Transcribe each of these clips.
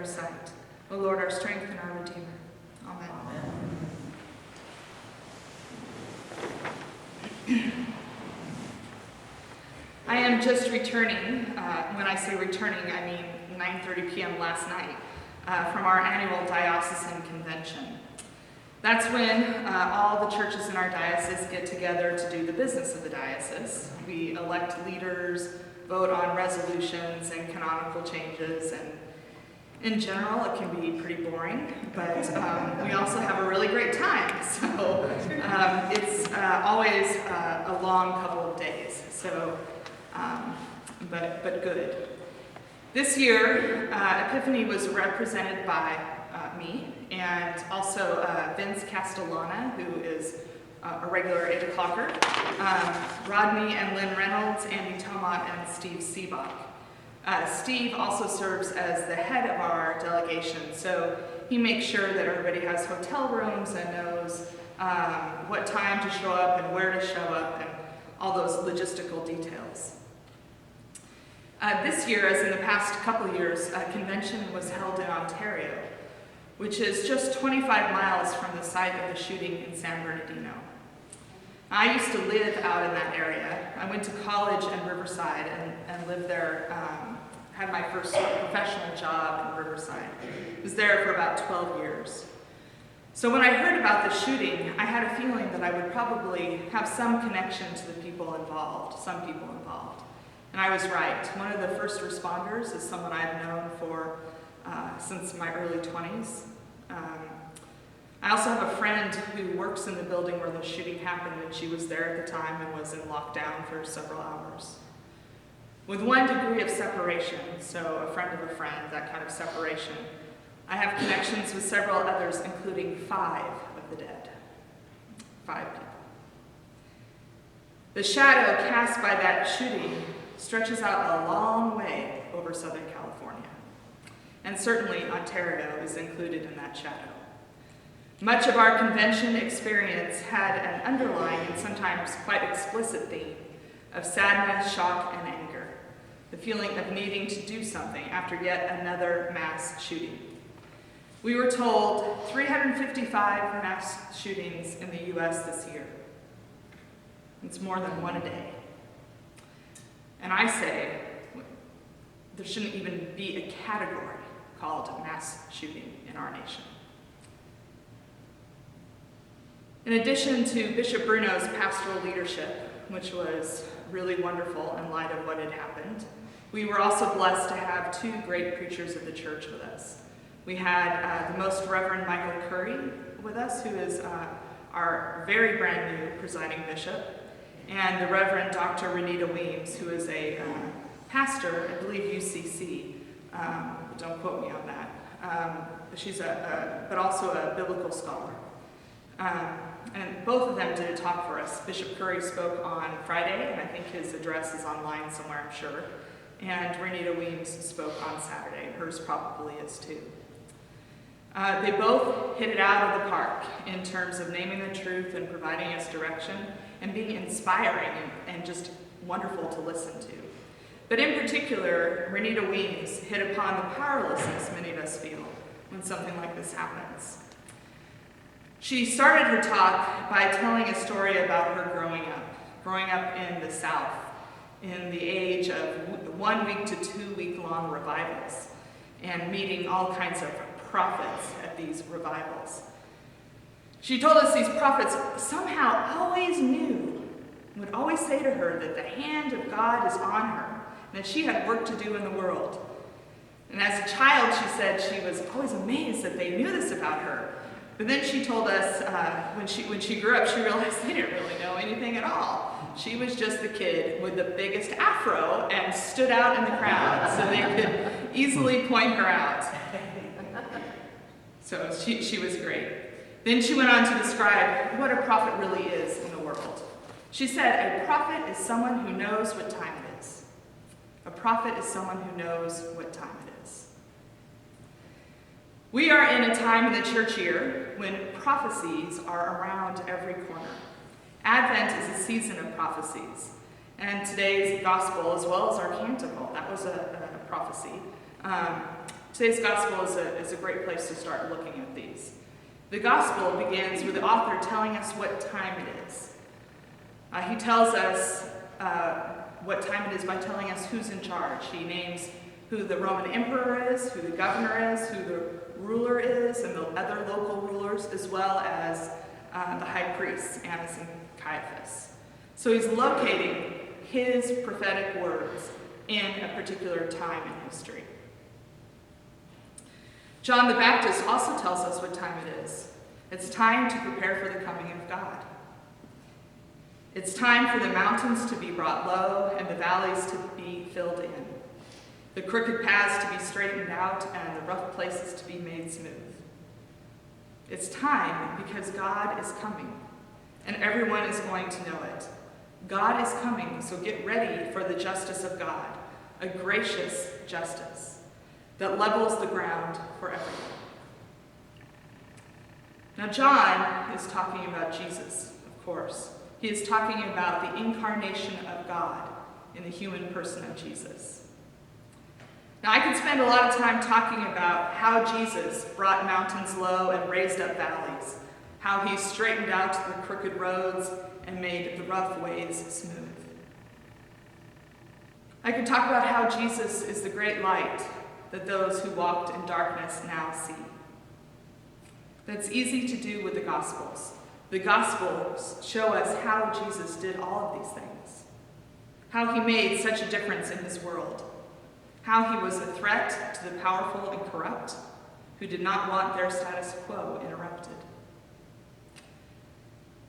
their sight. O Lord, our strength and our Redeemer. Amen. I am just returning, when I say returning, I mean 9:30 p.m. last night, from our annual diocesan convention. That's when all the churches in our diocese get together to do the business of the diocese. We elect leaders, vote on resolutions and canonical changes, and in general it can be pretty boring, but we also have a really great time. So it's always a long couple of days, so but good. This year, Epiphany was represented by me, and also Vince Castellana, who is a regular 8 o'clocker, Rodney and Lynn Reynolds, Andy Tomat, and Steve Seabach. Steve also serves as the head of our delegation, so he makes sure that everybody has hotel rooms and knows what time to show up and where to show up and all those logistical details. This year, as in the past couple of years, a convention was held in Ontario, which is just 25 miles from the site of the shooting in San Bernardino. I used to live out in that area. I went to college in Riverside and lived there, had my first professional job in Riverside. I was there for about 12 years. So when I heard about the shooting, I had a feeling that I would probably have some connection to the people involved, some people involved. And I was right. One of the first responders is someone I've known for since my early 20s. I also have a friend who works in the building where the shooting happened, and she was there at the time and was in lockdown for several hours. With one degree of separation, so a friend of a friend, that kind of separation, I have connections with several others, including 5 of the dead. 5 people. The shadow cast by that shooting stretches out a long way over Southern California. And certainly Ontario is included in that shadow. Much of our convention experience had an underlying and sometimes quite explicit theme of sadness, shock, and anger. The feeling of needing to do something after yet another mass shooting. We were told 355 mass shootings in the US this year. It's more than one a day. And I say, there shouldn't even be a category called mass shooting in our nation. In addition to Bishop Bruno's pastoral leadership, which was really wonderful in light of what had happened, we were also blessed to have 2 great preachers of the church with us. We had the Most Reverend Michael Curry with us, who is our very brand new presiding bishop, and the Reverend Dr. Renita Weems, who is a pastor, I believe UCC, don't quote me on that. She's but also a biblical scholar. And both of them did a talk for us. Bishop Curry spoke on Friday, and I think his address is online somewhere, I'm sure. And Renita Weems spoke on Saturday. Hers probably is too. They both hit it out of the park in terms of naming the truth and providing us direction and being inspiring and just wonderful to listen to. But in particular, Renita Weems hit upon the powerlessness many of us feel when something like this happens. She started her talk by telling a story about her growing up in the South, in the age of 1 week to 2 week long revivals, and meeting all kinds of prophets at these revivals. She told us these prophets somehow always knew, would always say to her that the hand of God is on her, and that she had work to do in the world. And as a child, she said she was always amazed that they knew this about her. But then she told us when she grew up, she realized they didn't really know anything at all. She was just the kid with the biggest afro and stood out in the crowd so they could easily point her out. So she was great. Then she went on to describe what a prophet really is in the world. She said, a prophet is someone who knows what time it is. A prophet is someone who knows what time it is. We are in a time in the church year when prophecies are around every corner. Advent is a season of prophecies. And today's gospel, as well as our canticle, that was a prophecy. Today's gospel is a great place to start looking at these. The gospel begins with the author telling us what time it is. He tells us what time it is by telling us who's in charge. He names who the Roman emperor is, who the governor is, who the ruler is, and the other local rulers, as well as the high priests, Annas and Caiaphas. So he's locating his prophetic words in a particular time in history. John the Baptist also tells us what time it is. It's time to prepare for the coming of God. It's time for the mountains to be brought low and the valleys to be filled in, the crooked paths to be straightened out and the rough places to be made smooth. It's time because God is coming, and everyone is going to know it. God is coming, so get ready for the justice of God, a gracious justice that levels the ground for everyone. Now, John is talking about Jesus, of course. He is talking about the incarnation of God in the human person of Jesus. Now, I could spend a lot of time talking about how Jesus brought mountains low and raised up valleys, how he straightened out the crooked roads and made the rough ways smooth. I could talk about how Jesus is the great light that those who walked in darkness now see. That's easy to do with the Gospels. The Gospels show us how Jesus did all of these things, how he made such a difference in his world, how he was a threat to the powerful and corrupt who did not want their status quo interrupted.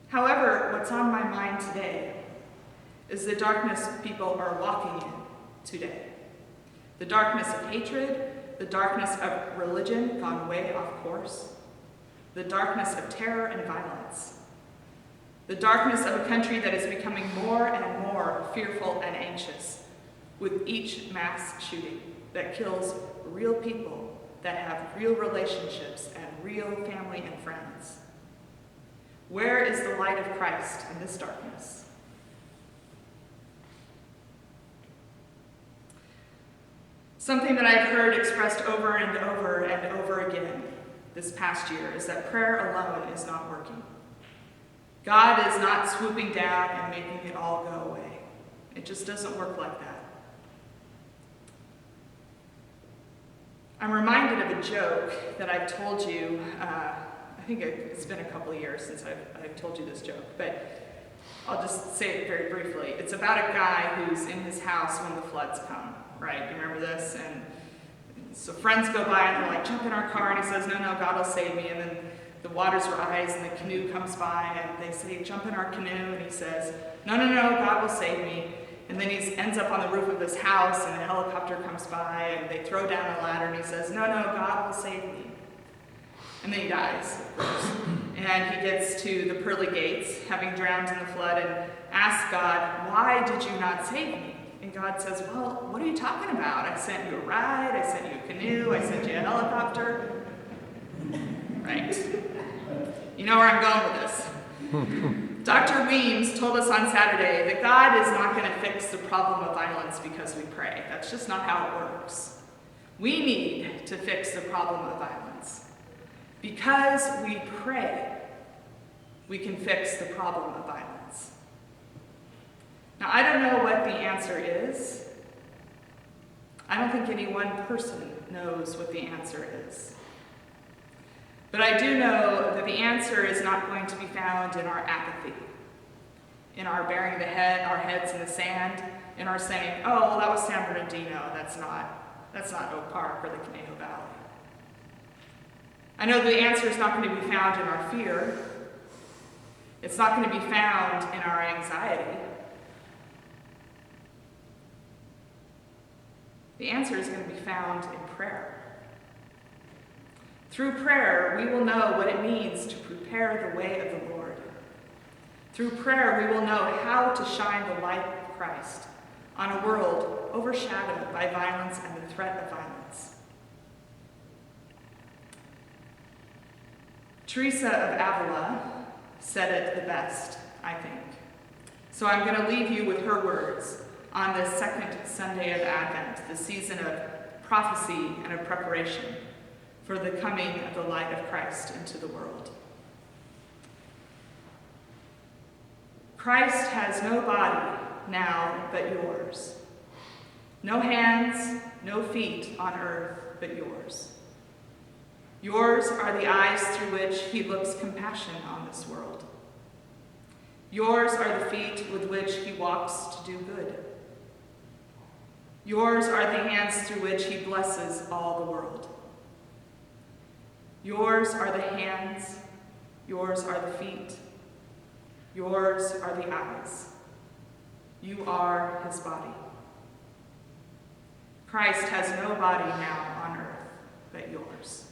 However, what's on my mind today is the darkness people are walking in today. The darkness of hatred, the darkness of religion gone way off course, the darkness of terror and violence, the darkness of a country that is becoming more and more fearful and anxious with each mass shooting that kills real people that have real relationships and real family and friends. Where is the light of Christ in this darkness? Something that I've heard expressed over and over and over again this past year is that prayer alone is not working. God is not swooping down and making it all go away. It just doesn't work like that. I'm reminded of a joke that I've told you, I think it's been a couple of years since I've told you this joke, but I'll just say it very briefly. It's about a guy who's in his house when the floods come, right? You remember this? And so friends go by and they're like, jump in our car, and he says, no, God will save me. And then the waters rise and the canoe comes by and they say, jump in our canoe, and he says, no, God will save me. And then he ends up on the roof of his house and a helicopter comes by and they throw down a ladder and he says, no, God will save me. And then he dies, of course. And he gets to the pearly gates, having drowned in the flood, and asks God, why did you not save me? And God says, well, what are you talking about? I sent you a ride, I sent you a canoe, I sent you a helicopter. Right. You know where I'm going with this. Dr. Weems told us on Saturday that God is not going to fix the problem of violence because we pray. That's just not how it works. We need to fix the problem of violence. Because we pray, we can fix the problem of violence. Now, I don't know what the answer is. I don't think any one person knows what the answer is. But I do know that the answer is not going to be found in our apathy, in our burying our heads in the sand, in our saying, oh, well, that was San Bernardino, that's not Oak Park or the Conejo Valley. I know the answer is not going to be found in our fear. It's not going to be found in our anxiety. The answer is going to be found in prayer. Through prayer, we will know what it means to prepare the way of the Lord. Through prayer, we will know how to shine the light of Christ on a world overshadowed by violence and the threat of violence. Teresa of Avila said it the best, I think. So I'm going to leave you with her words on this second Sunday of Advent, the season of prophecy and a preparation for the coming of the light of Christ into the world. Christ has no body now but yours. No hands, no feet on earth but yours. Yours are the eyes through which he looks compassion on this world. Yours are the feet with which he walks to do good. Yours are the hands through which he blesses all the world. Yours are the hands, yours are the feet, yours are the eyes. You are his body. Christ has no body now on earth but yours.